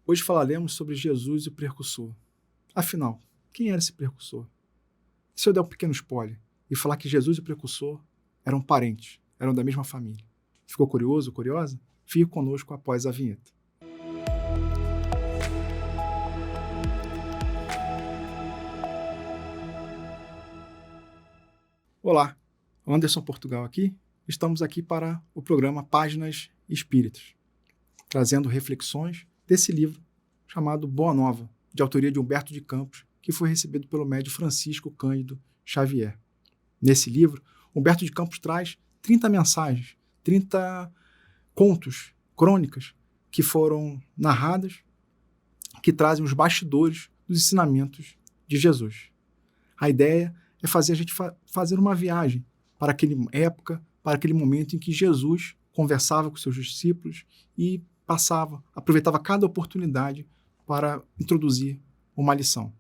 Hoje falaremos sobre Jesus e o precursor. Afinal, quem era esse precursor? E se eu der um pequeno spoiler e falar que Jesus e o precursor eram parentes, eram da mesma família? Ficou curioso, curiosa? Fique conosco após a vinheta. Olá, Anderson Portugal aqui. Estamos aqui para o programa Páginas Espíritas, trazendo reflexões desse livro chamado Boa Nova, de autoria de Humberto de Campos, que foi recebido pelo médium Francisco Cândido Xavier. Nesse livro, Humberto de Campos traz 30 mensagens, 30 contos, crônicas, que foram narradas, que trazem os bastidores dos ensinamentos de Jesus. A ideia é fazer a gente fazer uma viagem para aquela época, para aquele momento em que Jesus conversava com seus discípulos e aproveitava cada oportunidade para introduzir uma lição.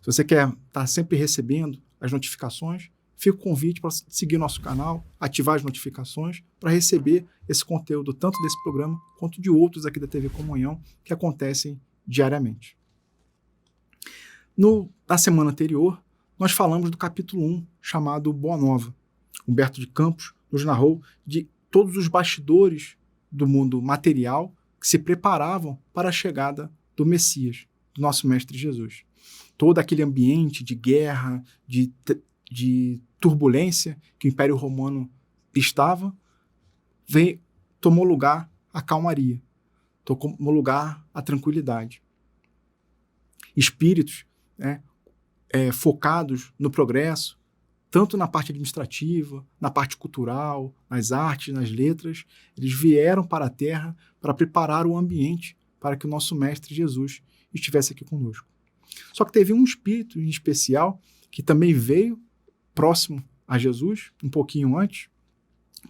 Se você quer estar sempre recebendo as notificações, fica o convite para seguir nosso canal, ativar as notificações para receber esse conteúdo tanto desse programa quanto de outros aqui da TV Comunhão que acontecem diariamente. Na semana anterior, nós falamos do capítulo 1, chamado Boa Nova. Humberto de Campos nos narrou de todos os bastidores do mundo material que se preparavam para a chegada do Messias, do nosso Mestre Jesus. Todo aquele ambiente de guerra, de turbulência que o Império Romano estava, tomou lugar a calmaria, tomou lugar a tranquilidade. Espíritos, focados no progresso, tanto na parte administrativa, na parte cultural, nas artes, nas letras, eles vieram para a Terra para preparar o ambiente para que o nosso Mestre Jesus estivesse aqui conosco. Só que teve um espírito em especial que também veio próximo a Jesus, um pouquinho antes,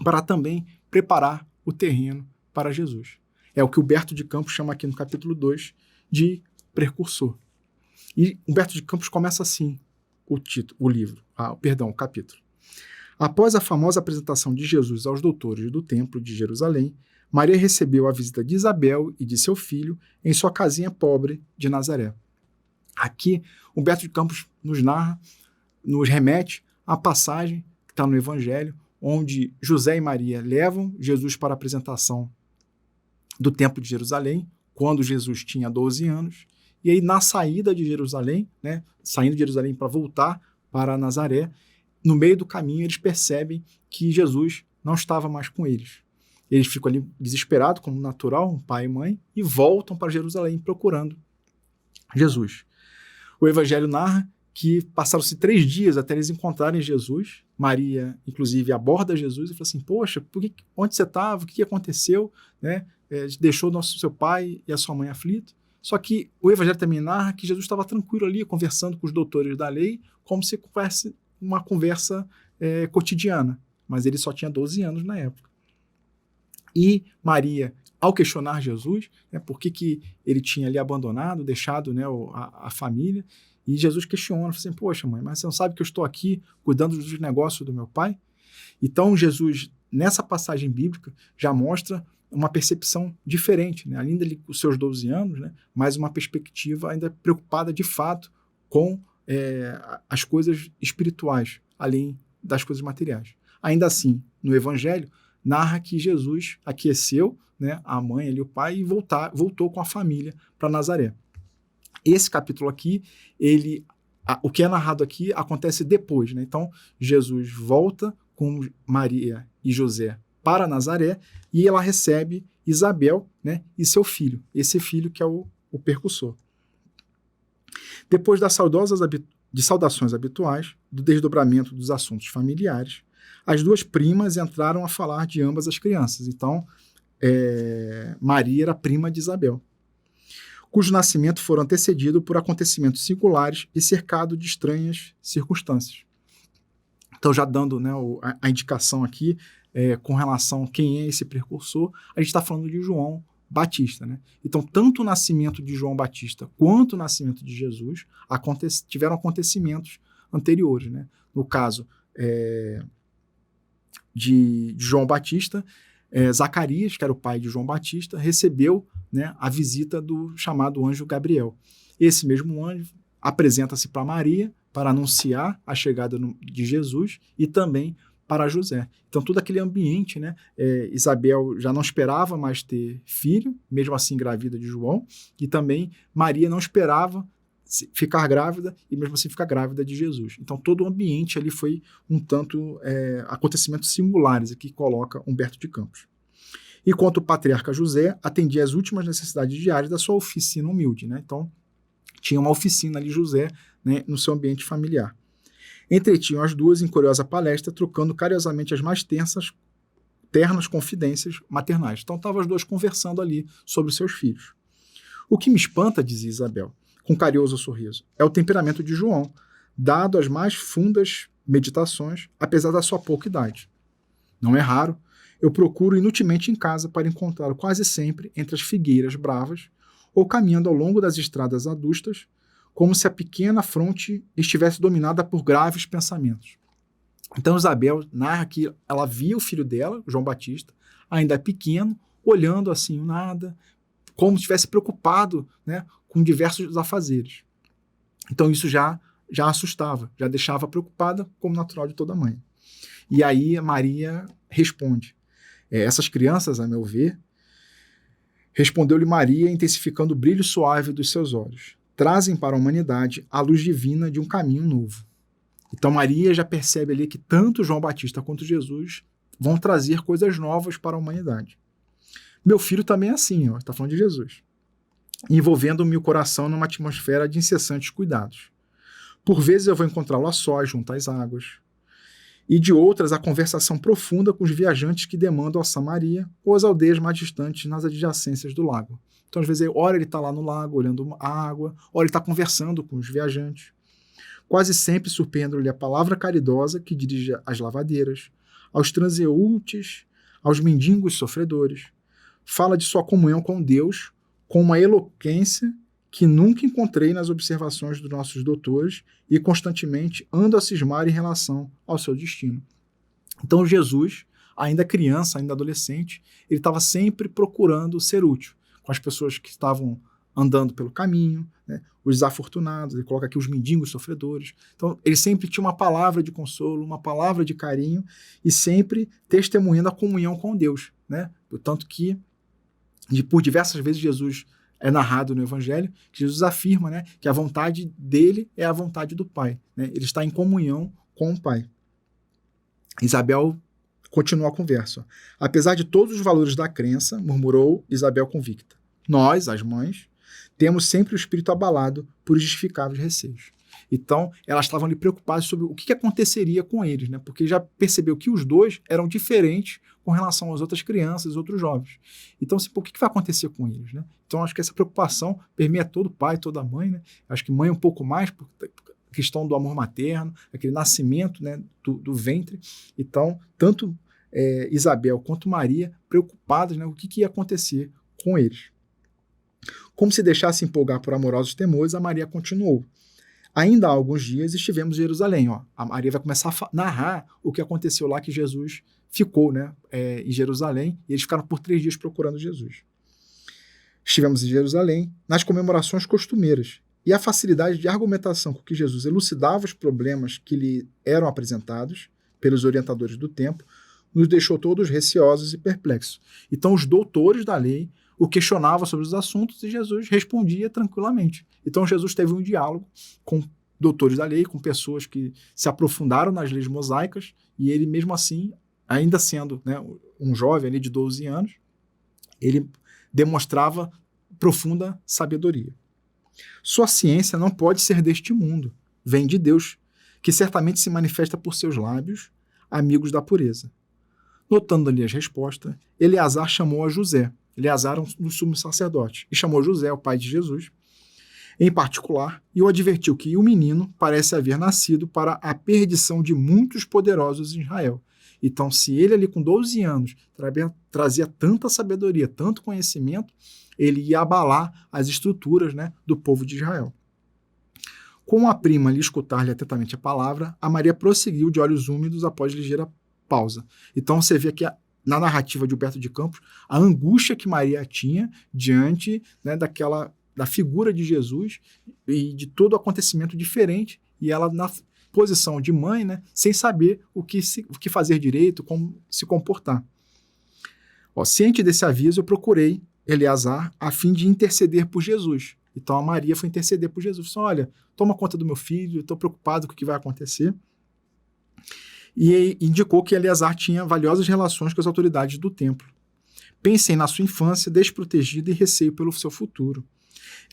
para também preparar o terreno para Jesus. É o que Humberto de Campos chama aqui no capítulo 2 de precursor. E Humberto de Campos começa assim o capítulo. Após a famosa apresentação de Jesus aos doutores do Templo de Jerusalém, Maria recebeu a visita de Isabel e de seu filho em sua casinha pobre de Nazaré. Aqui, Humberto de Campos nos remete à passagem que está no Evangelho, onde José e Maria levam Jesus para a apresentação do Templo de Jerusalém, quando Jesus tinha 12 anos, e aí na saída de Jerusalém, saindo de Jerusalém para voltar para Nazaré, no meio do caminho eles percebem que Jesus não estava mais com eles. Eles ficam ali desesperados, como natural, um pai e mãe, e voltam para Jerusalém procurando Jesus. O Evangelho narra que passaram-se 3 dias até eles encontrarem Jesus. Maria, inclusive, aborda Jesus e fala assim, poxa, onde você estava? O que aconteceu? Deixou seu pai e a sua mãe aflitos. Só que o Evangelho também narra que Jesus estava tranquilo ali, conversando com os doutores da lei, como se fosse uma conversa cotidiana. Mas ele só tinha 12 anos na época. E Maria, ao questionar Jesus, por que ele tinha ali abandonado, deixado a família, e Jesus questiona, fala assim, poxa mãe, mas você não sabe que eu estou aqui cuidando dos negócios do meu pai? Então Jesus, nessa passagem bíblica, já mostra uma percepção diferente, ainda ali com os seus 12 anos, mas uma perspectiva ainda preocupada de fato com as coisas espirituais, além das coisas materiais. Ainda assim, no Evangelho, narra que Jesus aqueceu a mãe e o pai e voltou com a família para Nazaré. Esse capítulo aqui, o que é narrado aqui acontece depois. Então, Jesus volta com Maria e José para Nazaré e ela recebe Isabel e seu filho, esse filho que é o precursor. Depois das saudações habituais, do desdobramento dos assuntos familiares, as 2 primas entraram a falar de ambas as crianças. Então, Maria era prima de Isabel, cujo nascimento foi antecedido por acontecimentos singulares e cercado de estranhas circunstâncias. Então, já dando a indicação aqui, com relação a quem é esse precursor, a gente está falando de João Batista. Então, tanto o nascimento de João Batista quanto o nascimento de Jesus tiveram acontecimentos anteriores. No caso de João Batista, Zacarias, que era o pai de João Batista, recebeu, né, a visita do chamado anjo Gabriel. Esse mesmo anjo apresenta-se para Maria para anunciar a chegada de Jesus e também para José. Então, todo aquele ambiente, né, Isabel já não esperava mais ter filho, mesmo assim grávida de João, e também Maria não esperava ficar grávida e mesmo assim ficar grávida de Jesus. Então, todo o ambiente ali foi um tanto acontecimentos singulares, aqui coloca Humberto de Campos. Enquanto o patriarca José atendia às últimas necessidades diárias da sua oficina humilde, né? Então, tinha uma oficina ali, José, né, no seu ambiente familiar. Entretinham as duas em curiosa palestra, trocando carinhosamente as mais ternas confidências maternais. Então, estavam as duas conversando ali sobre seus filhos. O que me espanta, dizia Isabel, com carinhoso sorriso, é o temperamento de João, dado às mais fundas meditações, apesar da sua pouca idade. Não é raro, eu procuro inutilmente em casa para encontrá-lo quase sempre entre as figueiras bravas ou caminhando ao longo das estradas adustas, como se a pequena fronte estivesse dominada por graves pensamentos. Então Isabel narra que ela via o filho dela, João Batista, ainda pequeno, olhando assim o nada, como se estivesse preocupado, né, com diversos afazeres. Então isso já assustava, já deixava preocupada, como natural de toda mãe. E aí Maria responde. Essas crianças, a meu ver, respondeu-lhe Maria, intensificando o brilho suave dos seus olhos, trazem para a humanidade a luz divina de um caminho novo. Então Maria já percebe ali que tanto João Batista quanto Jesus vão trazer coisas novas para a humanidade. Meu filho também é assim, está falando de Jesus, envolvendo o meu coração numa atmosfera de incessantes cuidados. Por vezes eu vou encontrá-lo a sós, junto às águas, e de outras a conversação profunda com os viajantes que demandam a Samaria ou as aldeias mais distantes nas adjacências do lago. Então, às vezes, ora ele está lá no lago, olhando a água, ora ele está conversando com os viajantes. Quase sempre surpreendo-lhe a palavra caridosa que dirige às lavadeiras, aos transeuntes, aos mendigos sofredores. Fala de sua comunhão com Deus com uma eloquência que nunca encontrei nas observações dos nossos doutores e constantemente ando a cismar em relação ao seu destino. Então Jesus, ainda criança, ainda adolescente, ele estava sempre procurando ser útil com as pessoas que estavam andando pelo caminho, né, os desafortunados, ele coloca aqui os mendigos sofredores. Então ele sempre tinha uma palavra de consolo, uma palavra de carinho e sempre testemunhando a comunhão com Deus, né? Tanto que por diversas vezes Jesus é narrado no Evangelho, que Jesus afirma, né, que a vontade dele é a vontade do Pai. Né? Ele está em comunhão com o Pai. Isabel continua a conversa. Apesar de todos os valores da crença, murmurou Isabel convicta, nós, as mães, temos sempre o espírito abalado por justificáveis receios. Então, elas estavam ali preocupadas sobre o que aconteceria com eles, né? Porque já percebeu que os dois eram diferentes com relação às outras crianças, outros jovens. Então, assim, o que vai acontecer com eles, né? Então, acho que essa preocupação permeia todo pai, toda mãe, né? Acho que mãe um pouco mais, por questão do amor materno, aquele nascimento, né, do ventre. Então, tanto Isabel quanto Maria preocupadas, né, o que ia acontecer com eles. Como se deixasse empolgar por amorosos temores, a Maria continuou. Ainda há alguns dias estivemos em Jerusalém. A Maria vai começar a narrar o que aconteceu lá, que Jesus ficou, né, em Jerusalém, e eles ficaram por 3 dias procurando Jesus. Estivemos em Jerusalém nas comemorações costumeiras, e a facilidade de argumentação com que Jesus elucidava os problemas que lhe eram apresentados pelos orientadores do tempo nos deixou todos receosos e perplexos. Então os doutores da lei o questionavam sobre os assuntos e Jesus respondia tranquilamente. Então Jesus teve um diálogo com doutores da lei, com pessoas que se aprofundaram nas leis mosaicas, e ele mesmo assim, ainda sendo, né, um jovem ali de 12 anos, ele demonstrava profunda sabedoria. Sua ciência não pode ser deste mundo, vem de Deus, que certamente se manifesta por seus lábios, amigos da pureza. Notando ali as respostas, Eleazar chamou a José. Eleazar era um sumo sacerdote, e chamou José, o pai de Jesus, em particular, e o advertiu que o menino parece haver nascido para a perdição de muitos poderosos em Israel. Então, se ele ali com 12 anos trazia tanta sabedoria, tanto conhecimento, ele ia abalar as estruturas, né, do povo de Israel. Com a prima lhe escutar-lhe atentamente a palavra, a Maria prosseguiu de olhos úmidos após ligeira pausa. Então você vê que na narrativa de Humberto de Campos, a angústia que Maria tinha diante, né, da figura de Jesus e de todo o acontecimento diferente, e ela na posição de mãe, né, sem saber o que fazer direito, como se comportar. Ciente desse aviso, eu procurei Eleazar a fim de interceder por Jesus. Então a Maria foi interceder por Jesus. Falou, olha, toma conta do meu filho, estou preocupado com o que vai acontecer. E indicou que Eleazar tinha valiosas relações com as autoridades do templo. Pensei na sua infância, desprotegida e receio pelo seu futuro.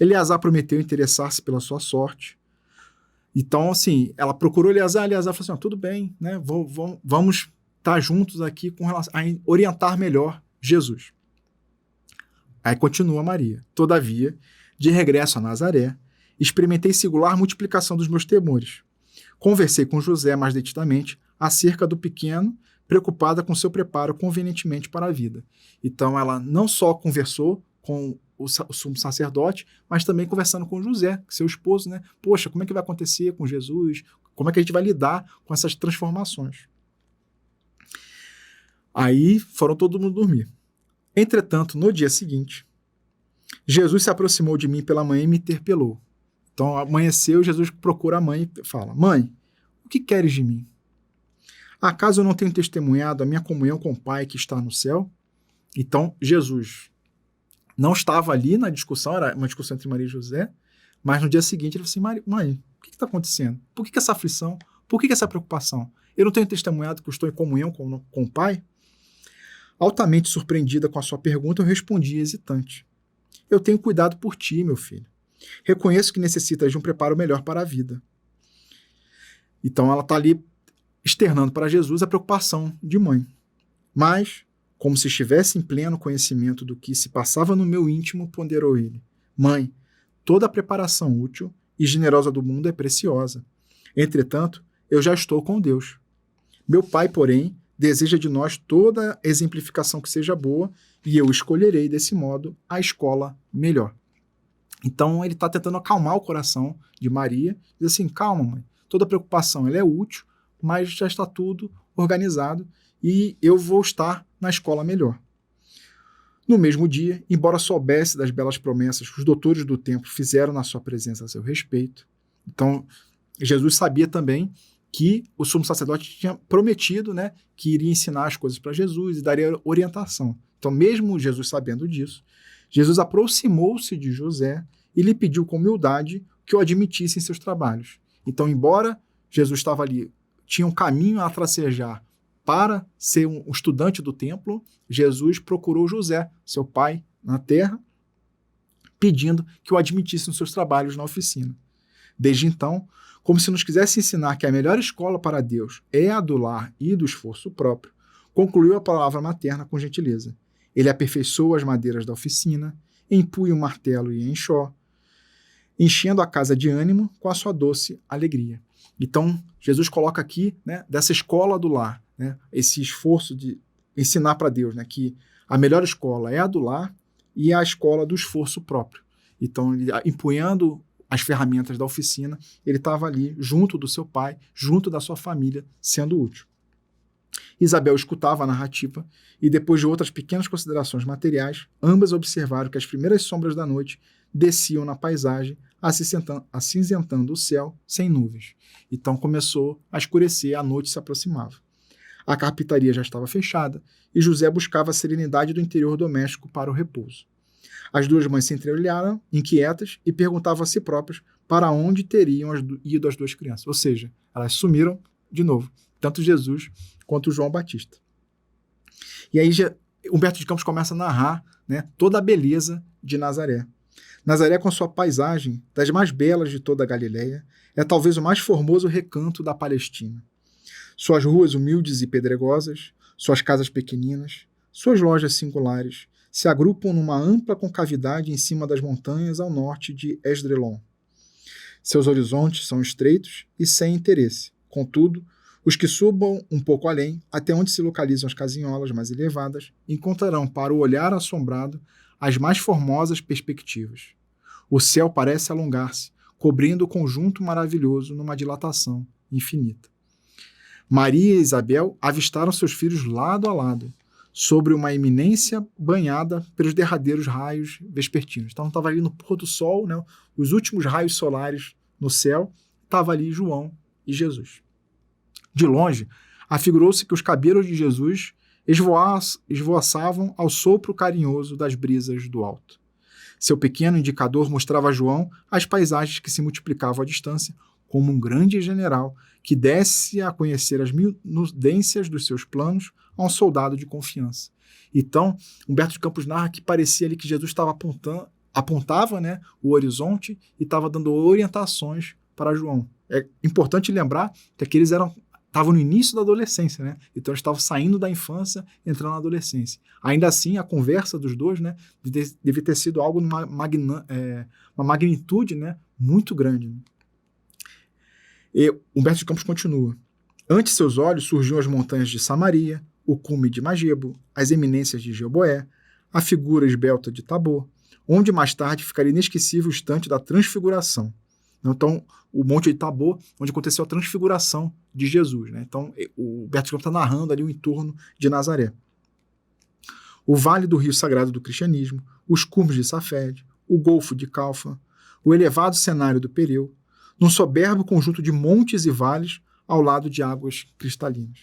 Eleazar prometeu interessar-se pela sua sorte. Então, assim, ela procurou Eleazar falou assim, tudo bem, né? Vamos estar juntos aqui com relação a orientar melhor Jesus. Aí continua Maria. Todavia, de regresso a Nazaré, experimentei singular multiplicação dos meus temores. Conversei com José mais detidamente acerca do pequeno, preocupada com seu preparo convenientemente para a vida. Então, ela não só conversou com o sumo sacerdote, mas também conversando com José, seu esposo, né? Poxa, como é que vai acontecer com Jesus? Como é que a gente vai lidar com essas transformações? Aí foram todo mundo dormir. Entretanto, no dia seguinte, Jesus se aproximou de mim pela manhã e me interpelou. Então, amanheceu, Jesus procura a mãe e fala, mãe, o que queres de mim? Acaso eu não tenho testemunhado a minha comunhão com o Pai que está no céu? Então, Jesus não estava ali na discussão, era uma discussão entre Maria e José, mas no dia seguinte ele falou assim, mãe, o que está acontecendo? Por que essa aflição? Por que essa preocupação? Eu não tenho testemunhado que eu estou em comunhão com o Pai? Altamente surpreendida com a sua pergunta, eu respondi hesitante. Eu tenho cuidado por ti, meu filho. Reconheço que necessitas de um preparo melhor para a vida. Então ela está ali externando para Jesus a preocupação de mãe. Mas, como se estivesse em pleno conhecimento do que se passava no meu íntimo, ponderou ele. Mãe, toda a preparação útil e generosa do mundo é preciosa. Entretanto, eu já estou com Deus. Meu Pai, porém, deseja de nós toda exemplificação que seja boa e eu escolherei, desse modo, a escola melhor. Então, ele está tentando acalmar o coração de Maria. Diz assim, calma, mãe, toda preocupação ela é útil, mas já está tudo organizado e eu vou estar na escola melhor. No mesmo dia, embora soubesse das belas promessas que os doutores do templo fizeram na sua presença a seu respeito, então Jesus sabia também que o sumo sacerdote tinha prometido, né, que iria ensinar as coisas para Jesus e daria orientação. Então, mesmo Jesus sabendo disso, Jesus aproximou-se de José e lhe pediu com humildade que o admitisse em seus trabalhos. Então, embora Jesus estava ali, tinha um caminho a tracejar para ser um estudante do templo, Jesus procurou José, seu pai, na terra, pedindo que o admitisse nos seus trabalhos na oficina. Desde então, como se nos quisesse ensinar que a melhor escola para Deus é a do lar e do esforço próprio, concluiu a palavra materna com gentileza. Ele aperfeiçoa as madeiras da oficina, empunha o martelo e enxó, enchendo a casa de ânimo com a sua doce alegria. Então, Jesus coloca aqui, né, dessa escola do lar, né, esse esforço de ensinar para Deus, né, que a melhor escola é a do lar e a escola do esforço próprio. Então, ele, empunhando as ferramentas da oficina, ele estava ali junto do seu pai, junto da sua família, sendo útil. Isabel escutava a narrativa e, depois de outras pequenas considerações materiais, ambas observaram que as primeiras sombras da noite desciam na paisagem, acinzentando o céu sem nuvens. Então começou a escurecer, a noite se aproximava. A carpintaria já estava fechada e José buscava a serenidade do interior doméstico para o repouso. As duas mães se entreolharam, inquietas, e perguntavam a si próprias para onde teriam ido as duas crianças. Ou seja, elas sumiram de novo, tanto Jesus quanto João Batista. E aí Humberto de Campos começa a narrar, né, toda a beleza de Nazaré. Nazaré, com sua paisagem, das mais belas de toda a Galileia, é talvez o mais formoso recanto da Palestina. Suas ruas humildes e pedregosas, suas casas pequeninas, suas lojas singulares, se agrupam numa ampla concavidade em cima das montanhas ao norte de Esdrelon. Seus horizontes são estreitos e sem interesse. Contudo, os que subam um pouco além, até onde se localizam as casinholas mais elevadas, encontrarão para o olhar assombrado as mais formosas perspectivas. O céu parece alongar-se, cobrindo o conjunto maravilhoso numa dilatação infinita. Maria e Isabel avistaram seus filhos lado a lado. sobre uma eminência banhada pelos derradeiros raios vespertinos. Então estava ali no pôr do sol, né, os últimos raios solares no céu, estava ali João e Jesus. De longe, afigurou-se que os cabelos de Jesus esvoaçavam ao sopro carinhoso das brisas do alto. Seu pequeno indicador mostrava a João as paisagens que se multiplicavam à distância, como um grande general que desse a conhecer as minudências dos seus planos a um soldado de confiança. Então, Humberto de Campos narra que parecia ali que Jesus apontava, né, o horizonte e estava dando orientações para João. É importante lembrar que aqueles estavam no início da adolescência, né? Então eles estavam saindo da infância, entrando na adolescência. Ainda assim, a conversa dos dois, né, deve ter sido algo uma magnitude, né, muito grande. E Humberto de Campos continua. Ante seus olhos surgiam as montanhas de Samaria, o cume de Magebo, as eminências de Gilboé, a figura esbelta de Tabor, onde mais tarde ficaria inesquecível o instante da transfiguração. Então, o Monte de Tabor, onde aconteceu a transfiguração de Jesus, né? Então, o Humberto de Campos está narrando ali o entorno de Nazaré. O vale do rio sagrado do cristianismo, os cumes de Safed, o golfo de Calfa, o elevado cenário do Pereu, num soberbo conjunto de montes e vales ao lado de águas cristalinas.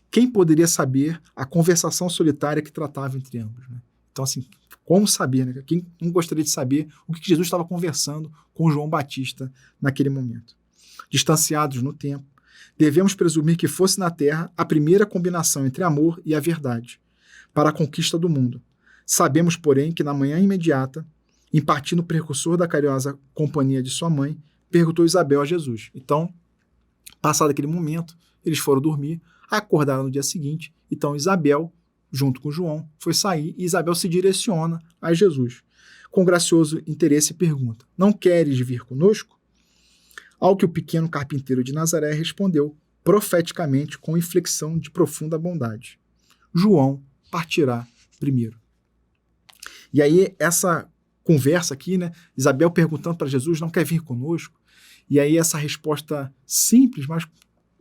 Quem poderia saber a conversação solitária que tratava entre ambos, né? Então, assim, como saber, né? Quem não gostaria de saber o que Jesus estava conversando com João Batista naquele momento? Distanciados no tempo, devemos presumir que fosse na Terra a primeira combinação entre amor e a verdade, para a conquista do mundo. Sabemos, porém, que na manhã imediata, impartindo o precursor da carinhosa companhia de sua mãe, perguntou Isabel a Jesus. Então, passado aquele momento, eles foram dormir, acordaram no dia seguinte, então Isabel, junto com João, foi sair e Isabel se direciona a Jesus. Com gracioso interesse pergunta, não queres vir conosco? Ao que o pequeno carpinteiro de Nazaré respondeu, profeticamente com inflexão de profunda bondade. João partirá primeiro. E aí essa conversa aqui, né, Isabel perguntando para Jesus, não quer vir conosco? E aí essa resposta simples, mas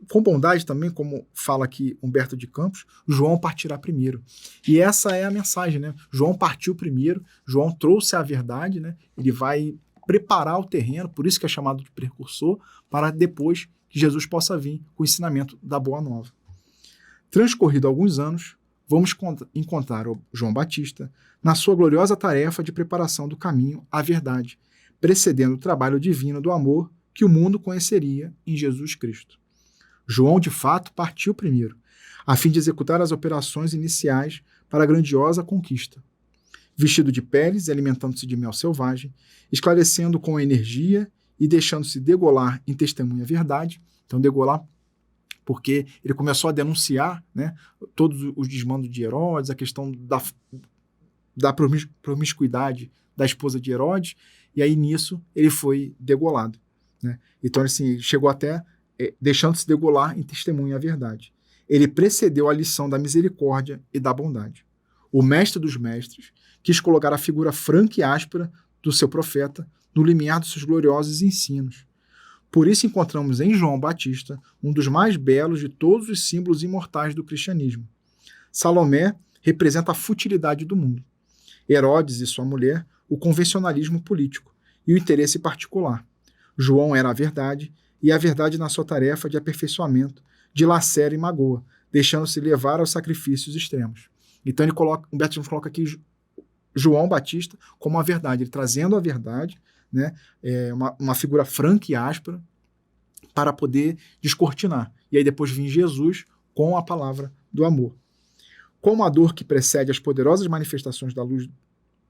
com bondade também, como fala aqui Humberto de Campos, João partirá primeiro. E essa é a mensagem, né? João partiu primeiro, João trouxe a verdade, né? Ele vai preparar o terreno, por isso que é chamado de precursor, para depois que Jesus possa vir com o ensinamento da Boa Nova. Transcorrido alguns anos, vamos encontrar o João Batista na sua gloriosa tarefa de preparação do caminho à verdade, precedendo o trabalho divino do amor que o mundo conheceria em Jesus Cristo. João, de fato, partiu primeiro, a fim de executar as operações iniciais para a grandiosa conquista. Vestido de peles e alimentando-se de mel selvagem, esclarecendo com energia e deixando-se degolar em testemunha verdade. Então, degolar porque ele começou a denunciar, né, todos os desmandos de Herodes, a questão da promiscuidade da esposa de Herodes, e aí nisso ele foi degolado, né? Então, assim, chegou até deixando-se degolar em testemunha a verdade. Ele precedeu a lição da misericórdia e da bondade. O mestre dos mestres quis colocar a figura franca e áspera do seu profeta no limiar dos seus gloriosos ensinos. Por isso encontramos em João Batista um dos mais belos de todos os símbolos imortais do cristianismo. Salomé representa a futilidade do mundo. Herodes e sua mulher, o convencionalismo político e o interesse particular. João era a verdade, e a verdade na sua tarefa de aperfeiçoamento, dilacera e magoa, deixando-se levar aos sacrifícios extremos. Então Humberto de Campos coloca aqui João Batista como a verdade, ele trazendo a verdade, né, uma figura franca e áspera, para poder descortinar. E aí depois vem Jesus com a palavra do amor. Como a dor que precede as poderosas manifestações da luz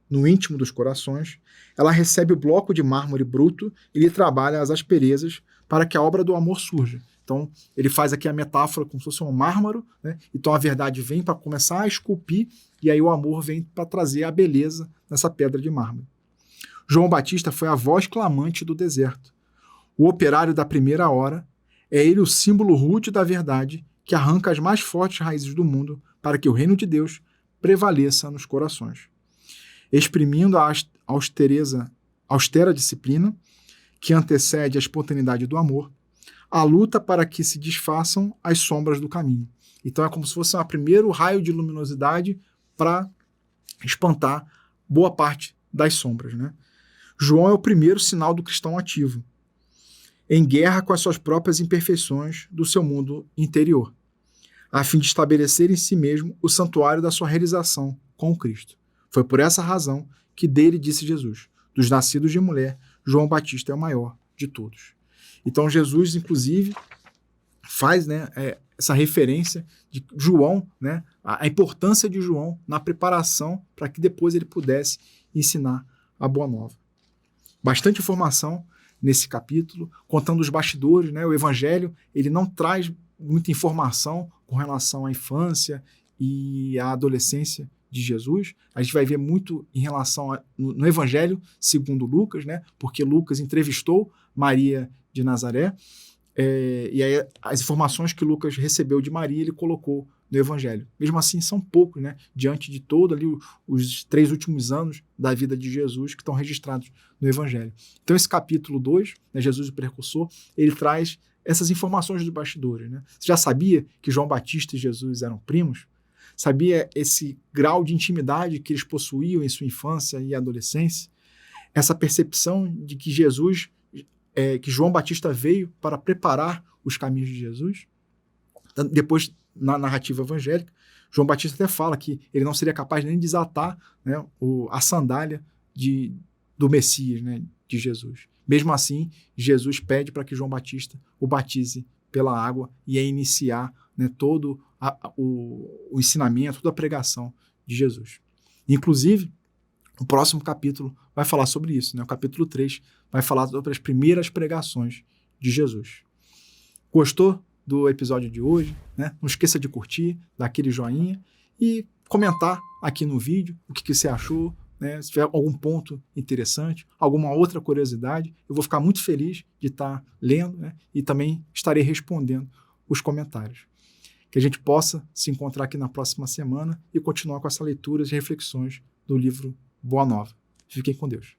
no íntimo dos corações, ela recebe o bloco de mármore bruto e lhe trabalha as asperezas para que a obra do amor surja. Então, ele faz aqui a metáfora como se fosse um mármore, né? Então a verdade vem para começar a esculpir e aí o amor vem para trazer a beleza nessa pedra de mármore. João Batista foi a voz clamante do deserto. O operário da primeira hora, é ele o símbolo rude da verdade que arranca as mais fortes raízes do mundo para que o reino de Deus prevaleça nos corações. Exprimindo a austera disciplina que antecede a espontaneidade do amor, a luta para que se desfaçam as sombras do caminho. Então é como se fosse um primeiro raio de luminosidade para espantar boa parte das sombras, né? João é o primeiro sinal do cristão ativo, em guerra com as suas próprias imperfeições do seu mundo interior, a fim de estabelecer em si mesmo o santuário da sua realização com o Cristo. Foi por essa razão que dele disse Jesus: dos nascidos de mulher, João Batista é o maior de todos. Então Jesus, inclusive, faz, né, essa referência de João, né, a importância de João na preparação para que depois ele pudesse ensinar a Boa Nova. Bastante informação nesse capítulo, contando os bastidores, né? O Evangelho ele não traz muita informação com relação à infância e à adolescência de Jesus. A gente vai ver muito em relação no Evangelho segundo Lucas, né? Porque Lucas entrevistou Maria de Nazaré, e aí as informações que Lucas recebeu de Maria ele colocou no Evangelho. Mesmo assim, são poucos, né? Diante de todo ali os 3 últimos anos da vida de Jesus que estão registrados no Evangelho. Então esse capítulo 2, né, Jesus o Precursor, ele traz essas informações dos bastidores, né? Você já sabia que João Batista e Jesus eram primos? Sabia esse grau de intimidade que eles possuíam em sua infância e adolescência? Essa percepção de que que João Batista veio para preparar os caminhos de Jesus? Depois, na narrativa evangélica, João Batista até fala que ele não seria capaz nem de desatar, né, a sandália do Messias, né, de Jesus. Mesmo assim, Jesus pede para que João Batista o batize pela água e a iniciar, né, todo o ensinamento, toda a pregação de Jesus. Inclusive, o próximo capítulo vai falar sobre isso, né? O capítulo 3 vai falar sobre as primeiras pregações de Jesus. Gostou do episódio de hoje, né? Não esqueça de curtir, dar aquele joinha e comentar aqui no vídeo o que você achou, né? Se tiver algum ponto interessante, alguma outra curiosidade, eu vou ficar muito feliz de estar lendo, né? E também estarei respondendo os comentários. Que a gente possa se encontrar aqui na próxima semana e continuar com essa leitura e reflexões do livro Boa Nova. Fiquem com Deus.